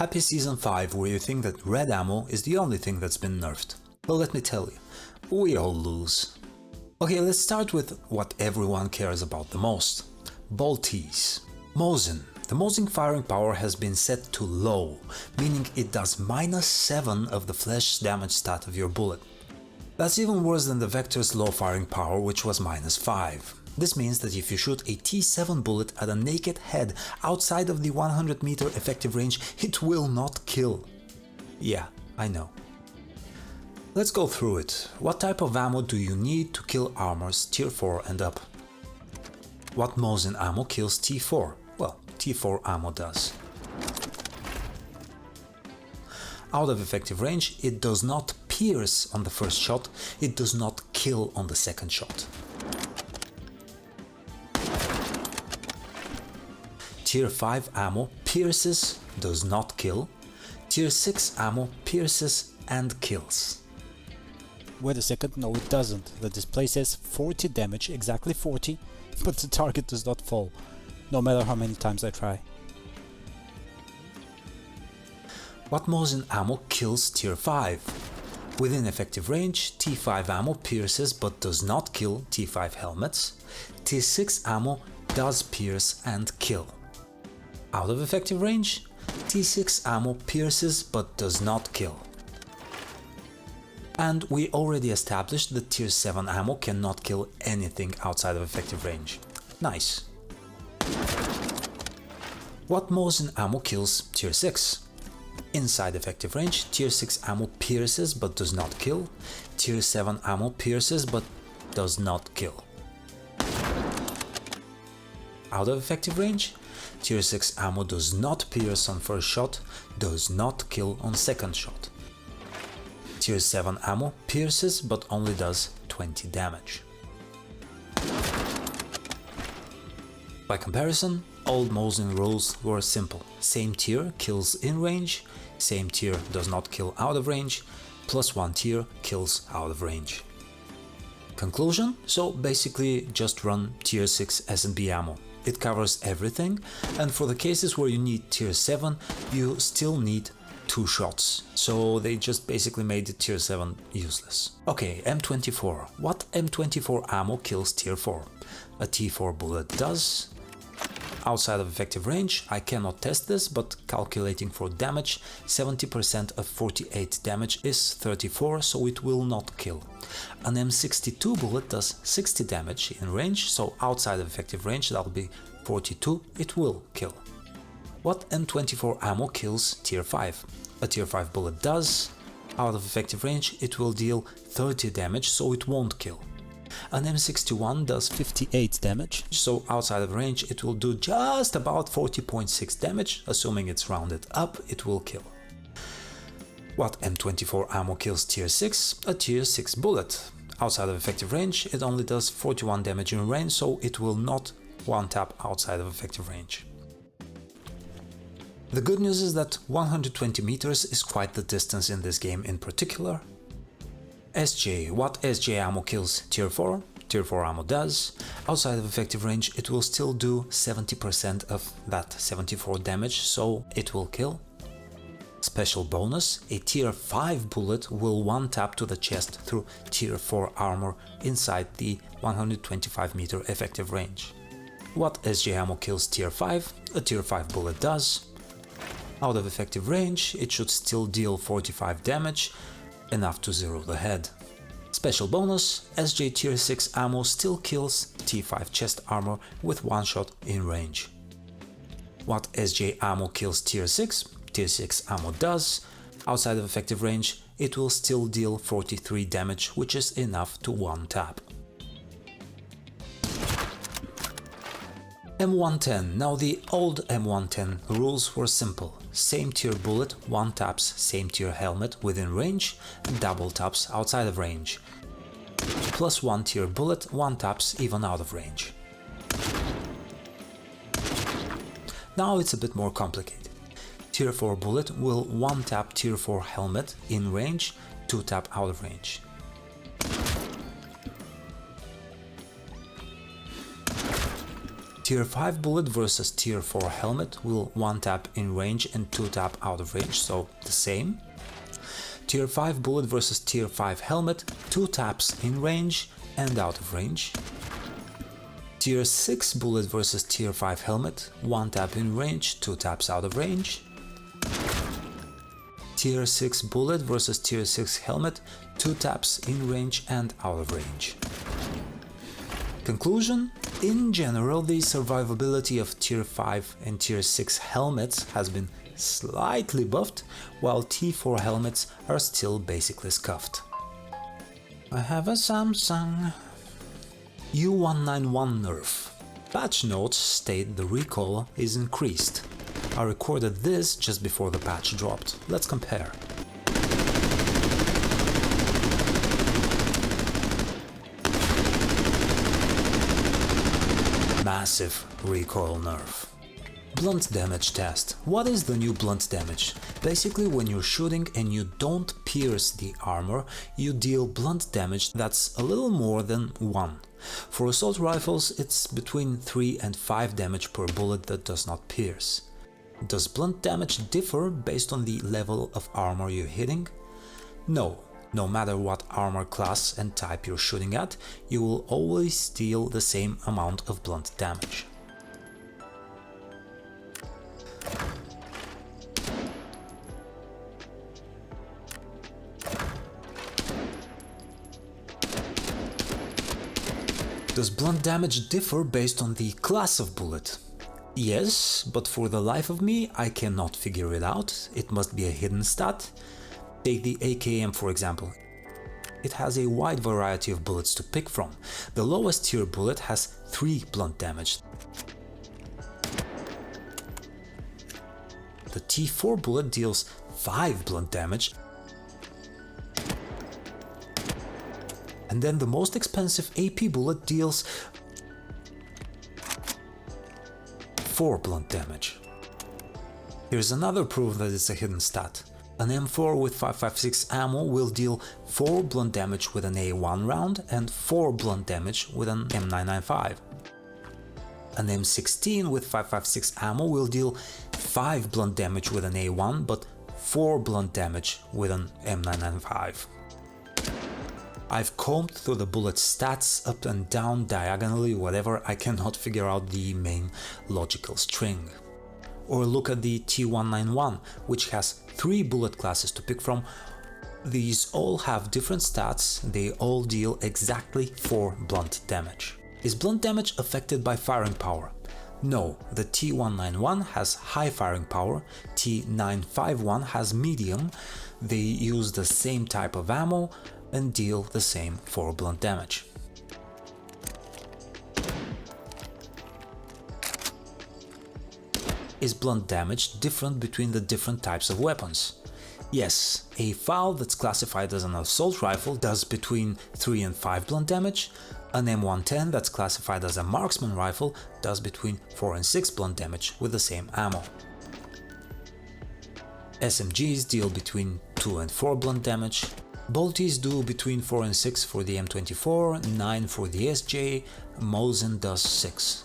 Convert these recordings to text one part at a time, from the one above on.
Happy Season 5 where you think that red ammo is the only thing that's been nerfed. Well, let me tell you, we all lose. Okay, let's start with what everyone cares about the most. Bolties. Mosin. The Mosin firing power has been set to low, meaning it does -7 of the flash damage stat of your bullet. That's even worse than the Vector's low firing power, which was -5. This means that if you shoot a T7 bullet at a naked head outside of the 100 meter effective range, it will not kill. Yeah, I know. Let's go through it. What type of ammo do you need to kill armors tier 4 and up? What Mosin ammo kills T4? Well, T4 ammo does. Out of effective range, it does not pierce on the first shot, it does not kill on the second shot. Tier 5 ammo pierces, does not kill. Tier 6 ammo pierces and kills. Wait a second, no it doesn't. The display says 40 damage, exactly 40, but the target does not fall, no matter how many times I try. What Mosin ammo kills tier 5? Within effective range, T5 ammo pierces but does not kill T5 helmets. T6 ammo does pierce and kill. Out of effective range, T6 ammo pierces but does not kill. And we already established that tier 7 ammo cannot kill anything outside of effective range. Nice. What Mosin ammo kills tier 6? Inside effective range, tier 6 ammo pierces but does not kill. Tier 7 ammo pierces but does not kill. Out of effective range, tier 6 ammo does not pierce on first shot, does not kill on second shot. Tier 7 ammo pierces but only does 20 damage. By comparison, old Mosin rules were simple. Same tier kills in range, same tier does not kill out of range, +1 tier kills out of range. Conclusion? So basically just run tier 6 S&B ammo. It covers everything, and for the cases where you need tier 7, you still need 2 shots, so they just basically made the tier 7 useless. Okay, M24. What M24 ammo kills tier 4? A T4 bullet does. Outside of effective range, I cannot test this, but calculating for damage, 70% of 48 damage is 34, so it will not kill. An M62 bullet does 60 damage in range, so outside of effective range, that'll be 42, it will kill. What M24 ammo kills tier 5? A tier 5 bullet does. Out of effective range, it will deal 30 damage, so it won't kill. An M61 does 58 damage, so outside of range it will do just about 40.6 damage, assuming it's rounded up, it will kill. What M24 ammo kills tier 6? A tier 6 bullet. Outside of effective range it only does 41 damage in range, so it will not one-tap outside of effective range. The good news is that 120 meters is quite the distance in this game in particular. SJ. What SJ ammo kills tier 4? Tier 4 ammo does. Outside of effective range it will still do 70% of that 74 damage, so it will kill. Special bonus, a tier 5 bullet will one-tap to the chest through tier 4 armor inside the 125 meter effective range. What SJ ammo kills tier 5? A tier 5 bullet does. Out of effective range it should still deal 45 damage, enough to zero the head. Special bonus, SJ tier 6 ammo still kills T5 chest armor with one shot in range. What SJ ammo kills tier 6? Tier 6 ammo does. Outside of effective range it will still deal 43 damage, which is enough to one tap. M110. Now the old M110 rules were simple. Same tier bullet, one taps same tier helmet within range, double taps outside of range. +1 tier bullet, one taps even out of range. Now it's a bit more complicated. Tier 4 bullet will one tap tier 4 helmet in range, 2 tap out of range. Tier 5 bullet versus Tier 4 helmet will 1 tap in range and 2 tap out of range, so the same. Tier 5 bullet versus Tier 5 helmet, 2 taps in range and out of range. Tier 6 bullet versus Tier 5 helmet, 1 tap in range, 2 taps out of range. Tier 6 bullet versus Tier 6 helmet, 2 taps in range and out of range. Conclusion: in general, the survivability of Tier 5 and Tier 6 helmets has been slightly buffed, while T4 helmets are still basically scuffed. I have a Samsung U191 nerf. Patch notes state the recoil is increased. I recorded this just before the patch dropped. Let's compare. Massive recoil nerf. Blunt damage test. What is the new blunt damage? Basically, when you're shooting and you don't pierce the armor, you deal blunt damage that's a little more than 1. For assault rifles, it's between 3 and 5 damage per bullet that does not pierce. Does blunt damage differ based on the level of armor you're hitting? No. No matter what armor class and type you're shooting at, you will always deal the same amount of blunt damage. Does blunt damage differ based on the class of bullet? Yes, but for the life of me, I cannot figure it out. It must be a hidden stat. Take the AKM for example. It has a wide variety of bullets to pick from. The lowest tier bullet has 3 blunt damage. The T4 bullet deals 5 blunt damage. And then the most expensive AP bullet deals 4 blunt damage. Here's another proof that it's a hidden stat. An M4 with 5.56 ammo will deal 4 blunt damage with an A1 round and 4 blunt damage with an M995. An M16 with 5.56 ammo will deal 5 blunt damage with an A1 but 4 blunt damage with an M995. I've combed through the bullet stats up and down, diagonally, whatever, I cannot figure out the main logical string. Or look at the T191, which has 3 bullet classes to pick from. These all have different stats, they all deal exactly 4 blunt damage. Is blunt damage affected by firing power? No, the T191 has high firing power, T951 has medium, they use the same type of ammo and deal the same 4 blunt damage. Is blunt damage different between the different types of weapons? Yes, a FAL that's classified as an assault rifle does between 3 and 5 blunt damage, an M110 that's classified as a marksman rifle does between 4 and 6 blunt damage with the same ammo. SMGs deal between 2 and 4 blunt damage, Bolties do between 4 and 6 for the M24, 9 for the SJ, Mosin does 6.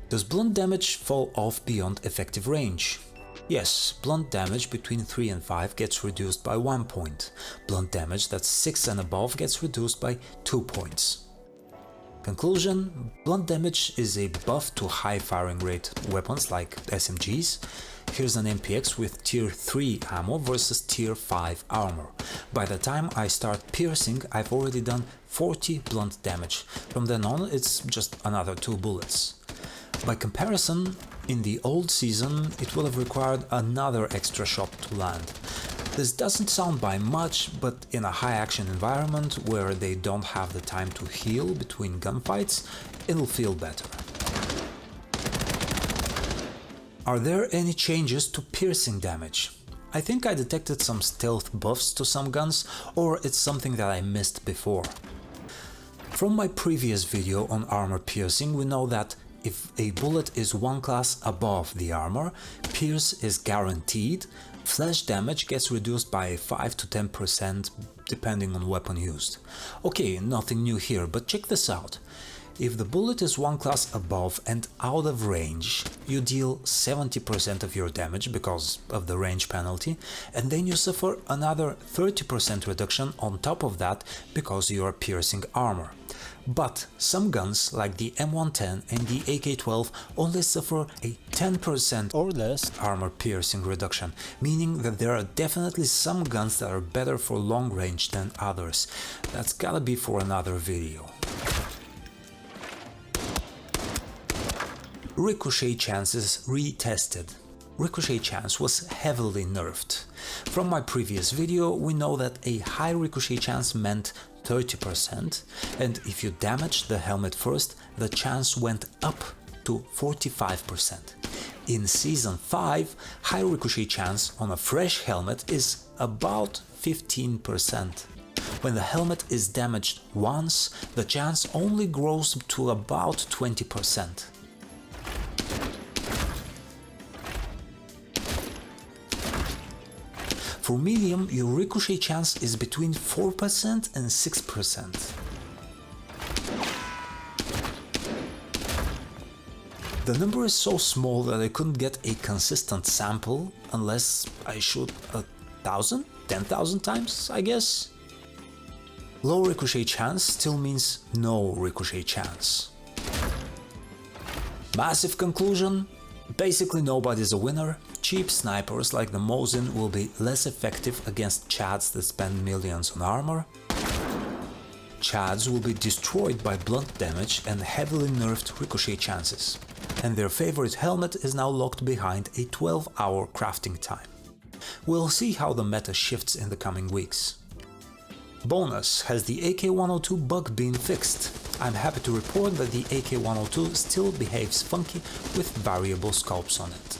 Does blunt damage fall off beyond effective range? Yes, blunt damage between 3 and 5 gets reduced by 1 point. Blunt damage that's 6 and above gets reduced by 2 points. Conclusion: blunt damage is a buff to high firing rate weapons like SMGs. Here's an MPX with tier 3 ammo versus tier 5 armor. By the time I start piercing, I've already done 40 blunt damage. From then on, it's just another 2 bullets. By comparison, in the old season, it would have required another extra shot to land. This doesn't sound by much, but in a high-action environment where they don't have the time to heal between gunfights, it'll feel better. Are there any changes to piercing damage? I think I detected some stealth buffs to some guns, or it's something that I missed before. From my previous video on armor piercing, we know that if a bullet is one class above the armor, pierce is guaranteed, flash damage gets reduced by 5 to 10% depending on weapon used. Okay, nothing new here, but check this out. If the bullet is one class above and out of range, you deal 70% of your damage because of the range penalty, and then you suffer another 30% reduction on top of that because you are piercing armor. But some guns, like the M110 and the AK-12, only suffer a 10% or less armor piercing reduction, meaning that there are definitely some guns that are better for long range than others. That's gotta be for another video. Ricochet chances retested. Ricochet chance was heavily nerfed. From my previous video, we know that a high ricochet chance meant 30%, and if you damaged the helmet first, the chance went up to 45%. In Season 5, high ricochet chance on a fresh helmet is about 15%. When the helmet is damaged once, the chance only grows to about 20%. For medium, your ricochet chance is between 4% and 6%. The number is so small that I couldn't get a consistent sample unless I shoot 1,000, 10,000 times, I guess. Low ricochet chance still means no ricochet chance. Massive conclusion: basically nobody's a winner. Cheap snipers like the Mosin will be less effective against Chads that spend millions on armor. Chads will be destroyed by blunt damage and heavily nerfed ricochet chances. And their favorite helmet is now locked behind a 12-hour crafting time. We'll see how the meta shifts in the coming weeks. Bonus: has the AK-102 bug been fixed? I'm happy to report that the AK-102 still behaves funky with variable scopes on it.